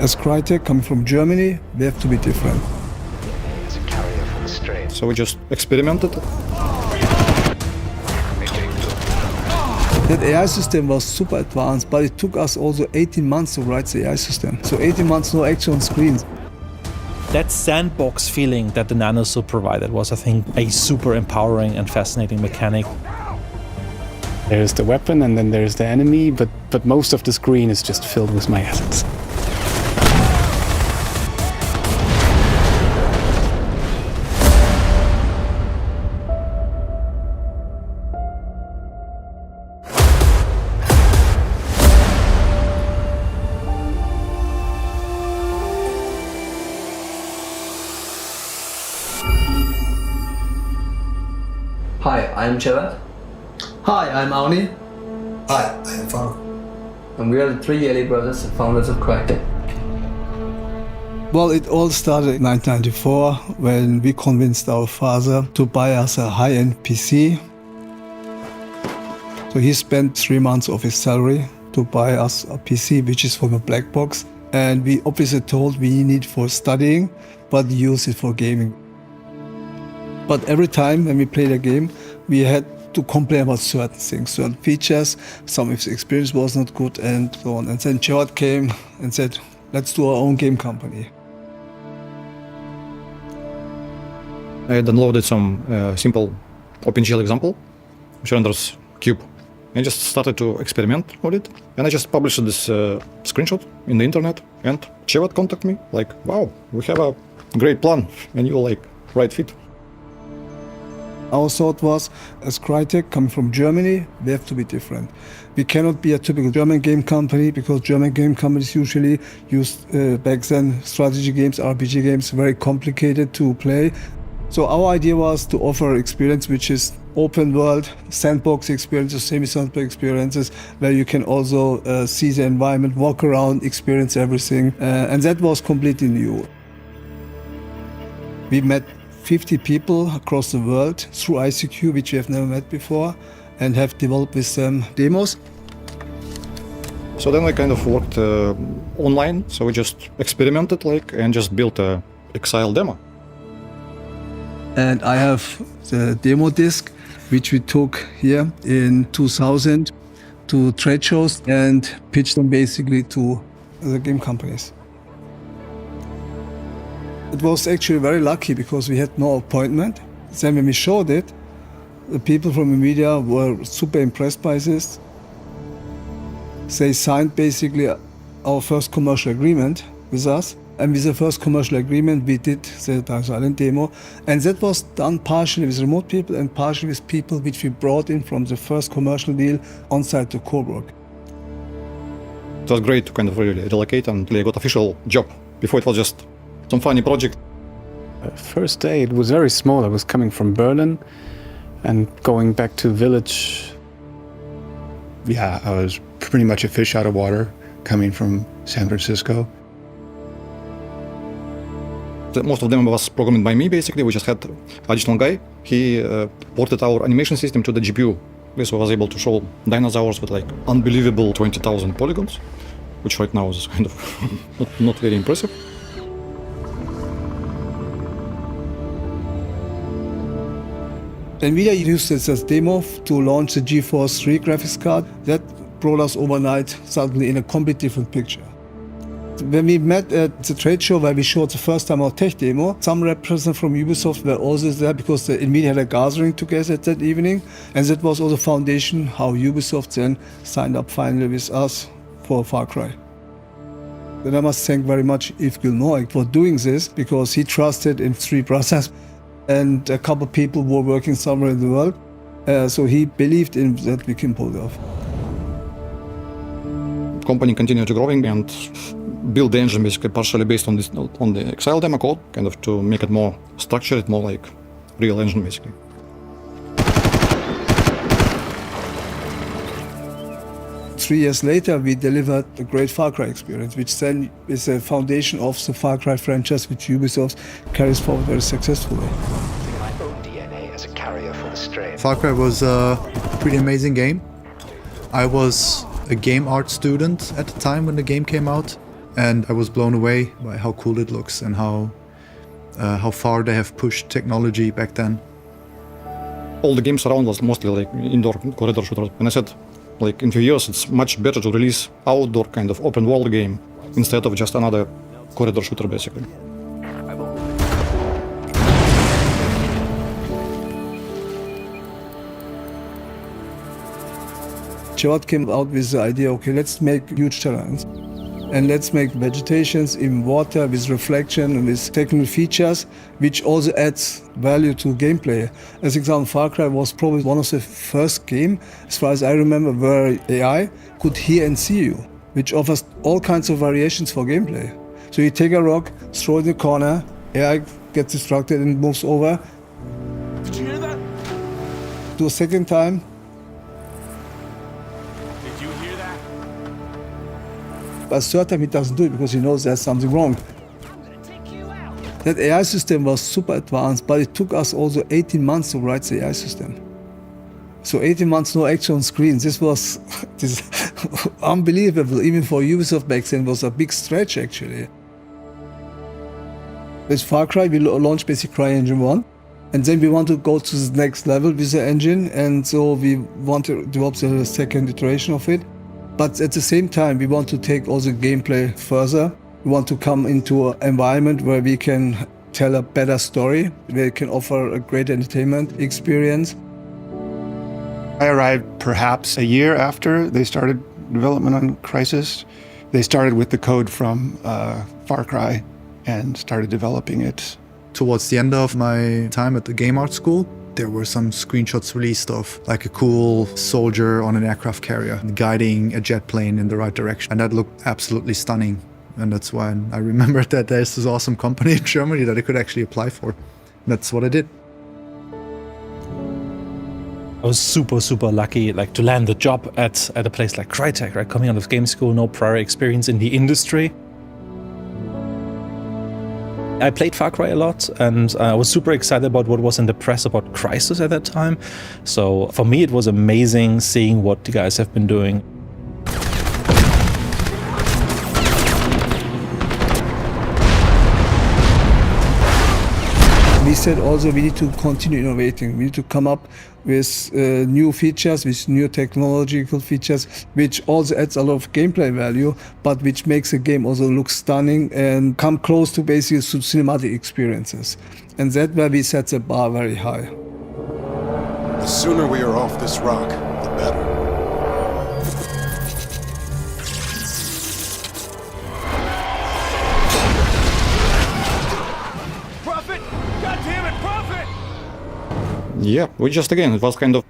As Crytek, coming from Germany, we have to be different. As a carrier for the strain. So we just experimented. That AI system was super advanced, but it took us also 18 months to write the AI system. So 18 months no action on screens. That sandbox feeling that the NanoSuit provided was, I think, a super empowering and fascinating mechanic. There's the weapon and then there's the enemy, but most of the screen is just filled with my assets. Hi, I'm Chevat. Hi, I'm Auni. Hi, I am Farooq. And we are the three Eli brothers, the founders of Crytek. Well, it all started in 1994 when we convinced our father to buy us a high-end PC. So he spent 3 months of his salary to buy us a PC, which is from a black box. And we obviously told we need it for studying, but use it for gaming. But every time when we played a game, we had to complain about certain things, certain features, some of the experience was not good and so on. And then Chevat came and said, let's do our own game company. I downloaded some simple OpenGL example, which renders cube. I just started to experiment with it. And I just published this screenshot in the internet. And Chevat contacted me, like, wow, we have a great plan. And you're like, right fit. Our thought was, as Crytek, coming from Germany, we have to be different. We cannot be a typical German game company because German game companies usually used back then strategy games, RPG games, very complicated to play. So our idea was to offer experience which is open world, sandbox experiences, semi-sandbox experiences, where you can also see the environment, walk around, experience everything. And that was completely new. We met 50 people across the world through ICQ, which we have never met before, and have developed with them demos. So then I kind of worked online. So we just experimented and just built a Exile demo. And I have the demo disc, which we took here in 2000 to trade shows and pitched them basically to the game companies. It was actually very lucky because we had no appointment. Then when we showed it, the people from the media were super impressed by this. They signed basically our first commercial agreement with us. And with the first commercial agreement, we did the Dark Island demo. And that was done partially with remote people and partially with people which we brought in from the first commercial deal on site to Coburg. It was great to kind of really relocate and I got official job. Before it was just some funny project. First day it was very small. I was coming from Berlin and going back to village. Yeah, I was pretty much a fish out of water coming from San Francisco. Most of them was programmed by me basically. We just had additional guy. He ported our animation system to the GPU. This was able to show dinosaurs with like unbelievable 20,000 polygons, which right now is kind of not very impressive. NVIDIA used this as demo to launch the GeForce 3 graphics card. That brought us overnight suddenly in a completely different picture. When we met at the trade show where we showed the first time our tech demo, some representatives from Ubisoft were also there because the NVIDIA had a gathering together that evening. And that was also foundation how Ubisoft then signed up finally with us for Far Cry. And I must thank very much Yves Guillemot for doing this because he trusted in three brothers and a couple of people who were working somewhere in the world. So he believed in that we can pull it off. Company continued growing and build the engine basically partially based on the Exile demo code, kind of to make it more structured, more like real engine basically. Three years later, we delivered the great Far Cry experience, which then is a foundation of the Far Cry franchise, which Ubisoft carries forward very successfully. My own DNA as a carrier for the strain. Far Cry was a pretty amazing game. I was a game art student at the time when the game came out. and I was blown away by how cool it looks and how far they have pushed technology back then. All the games around was mostly like indoor corridor shooters. And I said, like in few years, it's much better to release outdoor kind of open world game instead of just another corridor shooter, basically. Jawad came out with the idea, okay, let's make huge terrains. And let's make vegetations in water with reflection and with technical features, which also adds value to gameplay. As example, Far Cry was probably one of the first game, as far as I remember, where AI could hear and see you, which offers all kinds of variations for gameplay. So you take a rock, throw it in the corner, AI gets distracted and moves over. Did you hear that? Do a second time. Did you hear that? But third time he doesn't do it because he knows there's something wrong. That AI system was super advanced, but it took us also 18 months to write the AI system. So 18 months no action on screen. This was unbelievable. Even for Ubisoft back then, it was a big stretch actually. With Far Cry, we launched basically CryEngine 1. And then we want to go to the next level with the engine. And so we want to develop the second iteration of it. But at the same time, we want to take also gameplay further. We want to come into an environment where we can tell a better story, where we can offer a great entertainment experience. I arrived perhaps a year after they started development on Crysis. They started with the code from Far Cry and started developing it. Towards the end of my time at the Game Art School, there were some screenshots released of like a cool soldier on an aircraft carrier guiding a jet plane in the right direction. And that looked absolutely stunning. And that's when I remembered that there's this awesome company in Germany that I could actually apply for. And that's what I did. I was super, super lucky to land the job at a place like Crytek, right? Coming out of game school, no prior experience in the industry. I played Far Cry a lot, and I was super excited about what was in the press about Crysis at that time. So for me, it was amazing seeing what the guys have been doing. We said also we need to continue innovating. We need to come up with new features, with new technological features, which also adds a lot of gameplay value, but which makes the game also look stunning and come close to basically cinematic experiences. And that's where we set the bar very high. The sooner we are off this rock, the better. Yeah, we just, again, it was kind of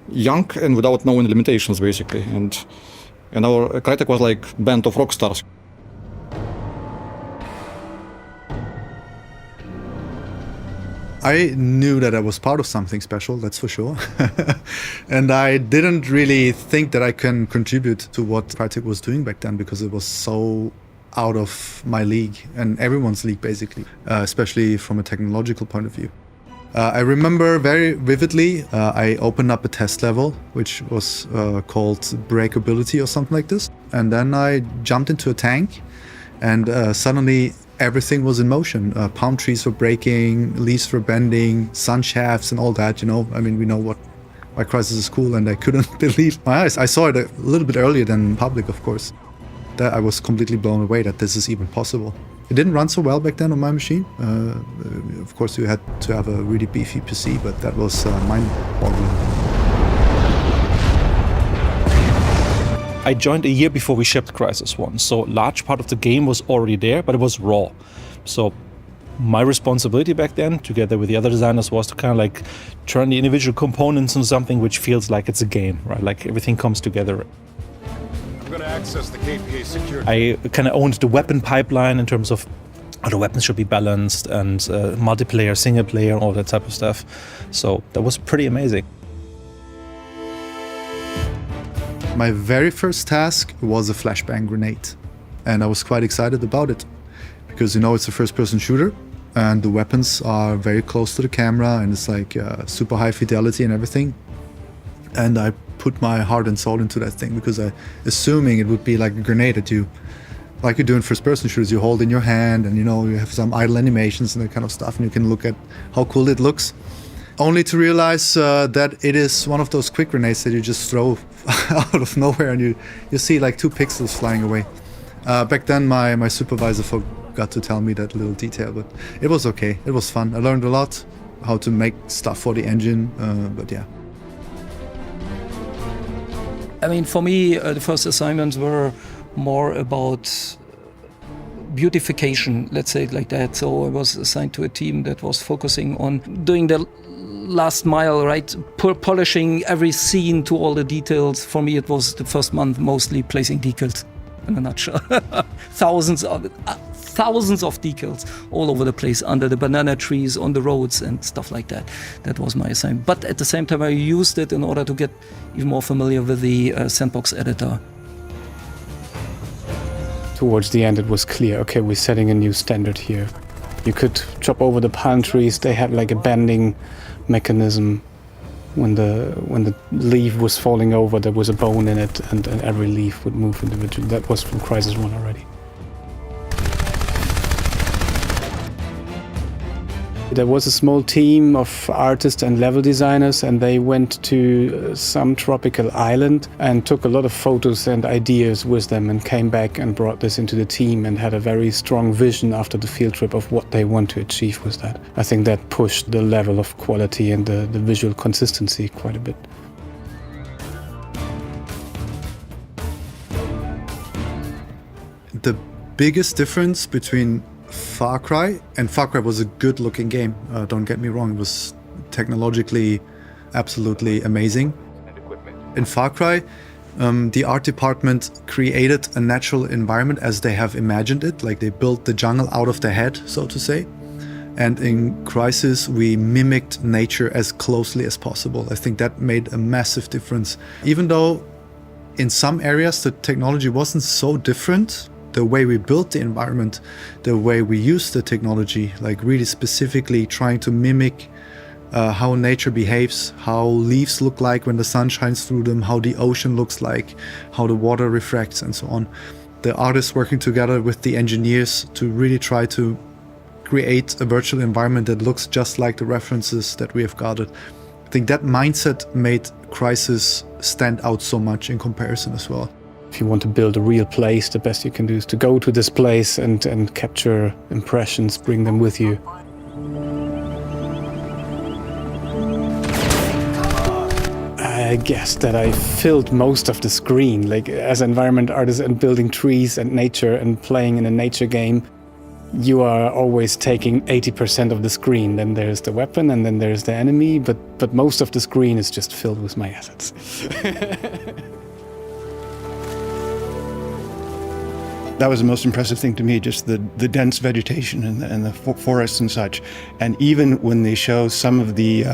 young and without knowing limitations, basically. And our Crytek was like band of rock stars. I knew that I was part of something special, that's for sure. And I didn't really think that I can contribute to what Crytek was doing back then because it was so out of my league and everyone's league, basically, especially from a technological point of view. I remember very vividly, I opened up a test level, which was called Breakability or something like this. And then I jumped into a tank and suddenly everything was in motion. Palm trees were breaking, leaves were bending, sun shafts and all that, you know. I mean, we know why Crysis is cool, and I couldn't believe my eyes. I saw it a little bit earlier than public, of course. That I was completely blown away that this is even possible. It didn't run so well back then on my machine. Of course, you had to have a really beefy PC, but that was mind-boggling. I joined a year before we shipped Crysis 1, so a large part of the game was already there, but it was raw. So my responsibility back then, together with the other designers, was to kind of like turn the individual components into something which feels like it's a game, right? Like everything comes together. I'm going to access the KPA security. I kind of owned the weapon pipeline in terms of how the weapons should be balanced and multiplayer, single player, all that type of stuff. So that was pretty amazing. My very first task was a flashbang grenade, and I was quite excited about it because, you know, it's a first-person shooter and the weapons are very close to the camera and it's like super high fidelity and everything. And I put my heart and soul into that thing because assuming it would be like a grenade at you. like you do in first-person shooters. You hold in your hand, and you have some idle animations and that kind of stuff, and you can look at how cool it looks. Only to realize that it is one of those quick grenades that you just throw out of nowhere, and you see like 2 pixels flying away. Back then, my supervisor forgot to tell me that little detail, but it was okay. It was fun. I learned a lot how to make stuff for the engine, but yeah. I mean, for me, the first assignments were more about beautification, let's say it like that. So I was assigned to a team that was focusing on doing the last mile, right? Polishing every scene to all the details. For me, it was the first month mostly placing decals, in a nutshell. Thousands of decals all over the place, under the banana trees, on the roads and stuff like that. That was my assignment. But at the same time, I used it in order to get even more familiar with the sandbox editor. Towards the end, it was clear, okay, we're setting a new standard here. You could chop over the palm trees. They had like a bending mechanism. When the leaf was falling over, there was a bone in it, and every leaf would move individually. That was from Crysis 1 already. There was a small team of artists and level designers, and they went to some tropical island and took a lot of photos and ideas with them, and came back and brought this into the team and had a very strong vision after the field trip of what they want to achieve with that. I think that pushed the level of quality and the visual consistency quite a bit. The biggest difference between Far Cry, and Far Cry was a good-looking game, don't get me wrong, it was technologically absolutely amazing. In Far Cry, the art department created a natural environment as they have imagined it, like they built the jungle out of their head, so to say. And in Crysis, we mimicked nature as closely as possible. I think that made a massive difference. Even though in some areas the technology wasn't so different, the way we built the environment, the way we used the technology, like really specifically trying to mimic how nature behaves, how leaves look like when the sun shines through them, how the ocean looks like, how the water refracts and so on. The artists working together with the engineers to really try to create a virtual environment that looks just like the references that we have gathered. I think that mindset made Crysis stand out so much in comparison as well. If you want to build a real place, the best you can do is to go to this place and capture impressions, bring them with you. I guess that I filled most of the screen, like as an environment artist and building trees and nature and playing in a nature game. You are always taking 80% of the screen. Then there's the weapon and then there's the enemy, but most of the screen is just filled with my assets. That was the most impressive thing to me, just the dense vegetation and the forests and such. And even when they show some of the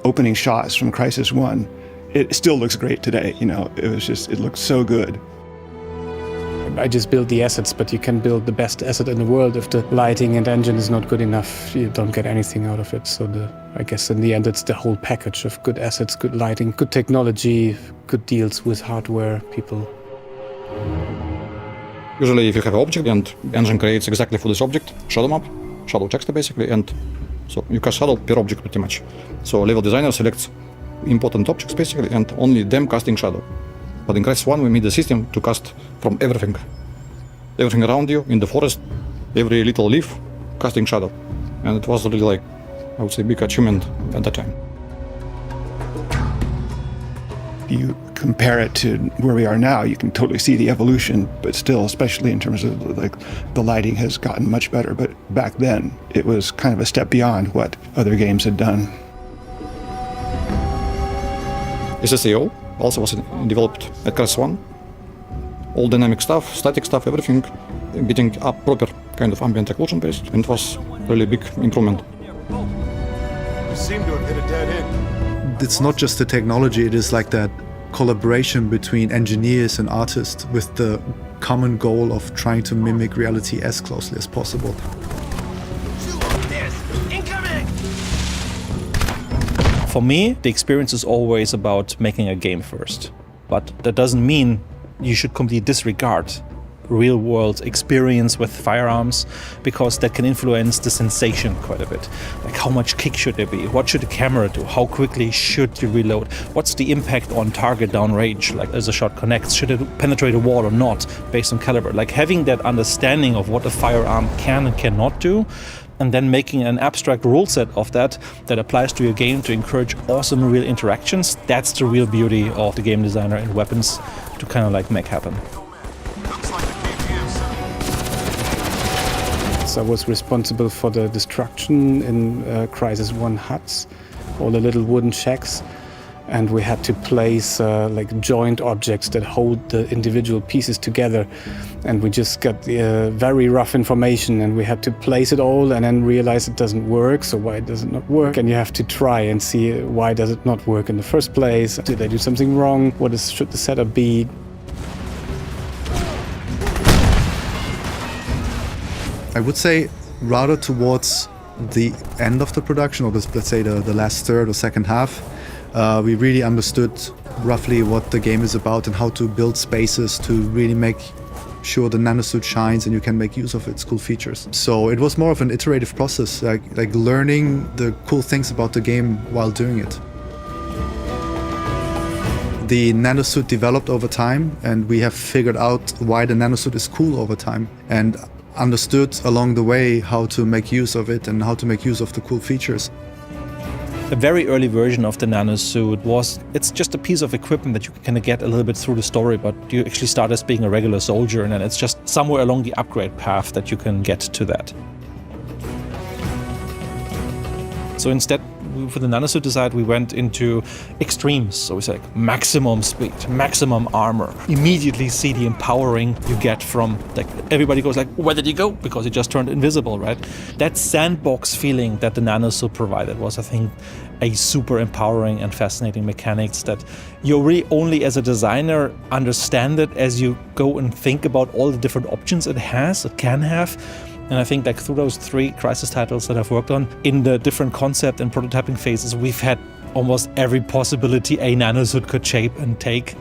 opening shots from Crysis 1, it still looks great today. It looks so good. I just build the assets, but you can build the best asset in the world. If the lighting and engine is not good enough, you don't get anything out of it. So I guess in the end, it's the whole package of good assets, good lighting, good technology, good deals with hardware people. Usually if you have an object and engine creates exactly for this object, shadow map, shadow text basically, and so you cast shadow per object pretty much. So level designer selects important objects basically and only them casting shadow. But in Crysis 1 we made the system to cast from everything. Everything around you, in the forest, every little leaf, casting shadow. And it was really like, I would say, big achievement at that time. You compare it to where we are now, you can totally see the evolution, but still, especially in terms of like the lighting has gotten much better. But back then, it was kind of a step beyond what other games had done. SSAO also was developed at Crysis 1. All dynamic stuff, static stuff, everything, getting up proper kind of ambient occlusion based, and it was really big improvement. You seem to have hit a dead end. It's not just the technology, it is like that collaboration between engineers and artists with the common goal of trying to mimic reality as closely as possible. For me, the experience is always about making a game first. But that doesn't mean you should completely disregard real-world experience with firearms, because that can influence the sensation quite a bit. Like how much kick should there be? What should the camera do? How quickly should you reload? What's the impact on target downrange? Like as a shot connects, should it penetrate a wall or not based on caliber? Like having that understanding of what a firearm can and cannot do, and then making an abstract rule set of that applies to your game to encourage awesome real interactions. That's the real beauty of the game designer and weapons to kind of like make happen. So I was responsible for the destruction in Crysis 1 huts, all the little wooden shacks, and we had to place like joint objects that hold the individual pieces together, and we just got very rough information, and we had to place it all and then realize it doesn't work. So why does it not work? And you have to try and see why does it not work in the first place? Did I do something wrong? Should the setup be? I would say rather towards the end of the production, or let's say the last third or second half, we really understood roughly what the game is about and how to build spaces to really make sure the nanosuit shines and you can make use of its cool features. So it was more of an iterative process, like learning the cool things about the game while doing it. The nanosuit developed over time, and we have figured out why the nanosuit is cool over time, and understood along the way how to make use of it and how to make use of the cool features. A very early version of the nanosuit it's just a piece of equipment that you can kind of get a little bit through the story, but you actually start as being a regular soldier, and then it's just somewhere along the upgrade path that you can get to that. So instead, for the nanosuit design, we went into extremes. So we said like maximum speed, maximum armor. Immediately see the empowering you get from, like, everybody goes like, where did you go? Because it just turned invisible, right? That sandbox feeling that the nanosuit provided was, I think, a super empowering and fascinating mechanics that you really only as a designer understand it as you go and think about all the different options it can have. And I think like through those 3 Crysis titles that I've worked on, in the different concept and prototyping phases, we've had almost every possibility a nanosuit could shape and take.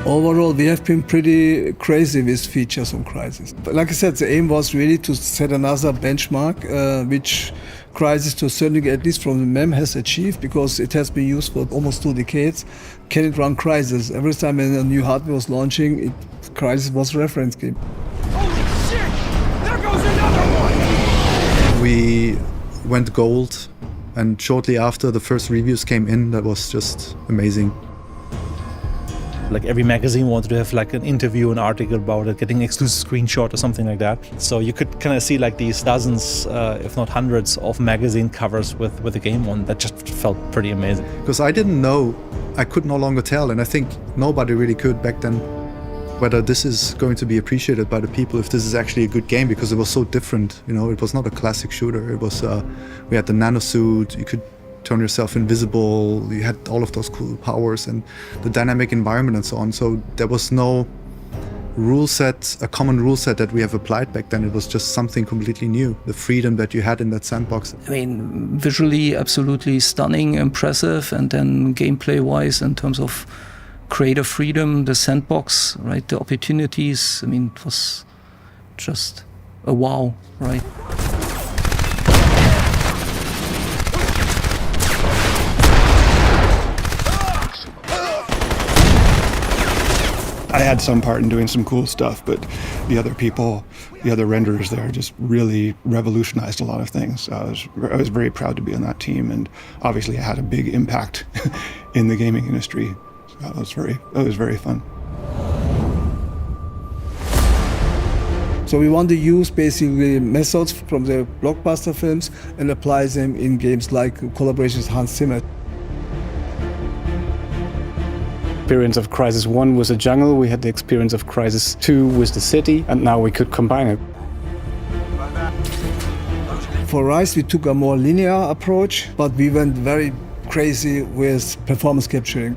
Overall, we have been pretty crazy with features on Crysis. But like I said, the aim was really to set another benchmark, which Crysis to a certain degree, at least from the MEM, has achieved, because it has been used for almost 2 decades. Can it run Crysis? Every time when a new hardware was launching, Crysis was a reference game. Holy shit! There goes another one! We went gold, and shortly after the first reviews came in, that was just amazing. Like every magazine wanted to have like an interview, an article about it, getting an exclusive screenshot or something like that. So you could kind of see like these dozens, if not hundreds, of magazine covers with the game on. That just felt pretty amazing. Because I didn't know, I could no longer tell, and I think nobody really could back then, whether this is going to be appreciated by the people, if this is actually a good game, because it was so different. You know, it was not a classic shooter. It was, we had the nanosuit, you could turn yourself invisible, you had all of those cool powers and the dynamic environment and so on. So there was no rule set, a common rule set that we have applied back then. It was just something completely new, the freedom that you had in that sandbox. I mean, visually absolutely stunning, impressive, and then gameplay-wise, in terms of creative freedom, the sandbox, right, the opportunities, I mean, it was just a wow, right? I had some part in doing some cool stuff, but the other people, the other renderers there just really revolutionized a lot of things. I was very proud to be on that team, and obviously it had a big impact in the gaming industry. So that was very fun. So we want to use basically methods from the blockbuster films and apply them in games like collaborations with Hans Zimmer. Experience of Crysis 1 was a jungle, we had the experience of Crysis 2 with the city, and now we could combine it. For Rise, we took a more linear approach, but we went very crazy with performance capturing.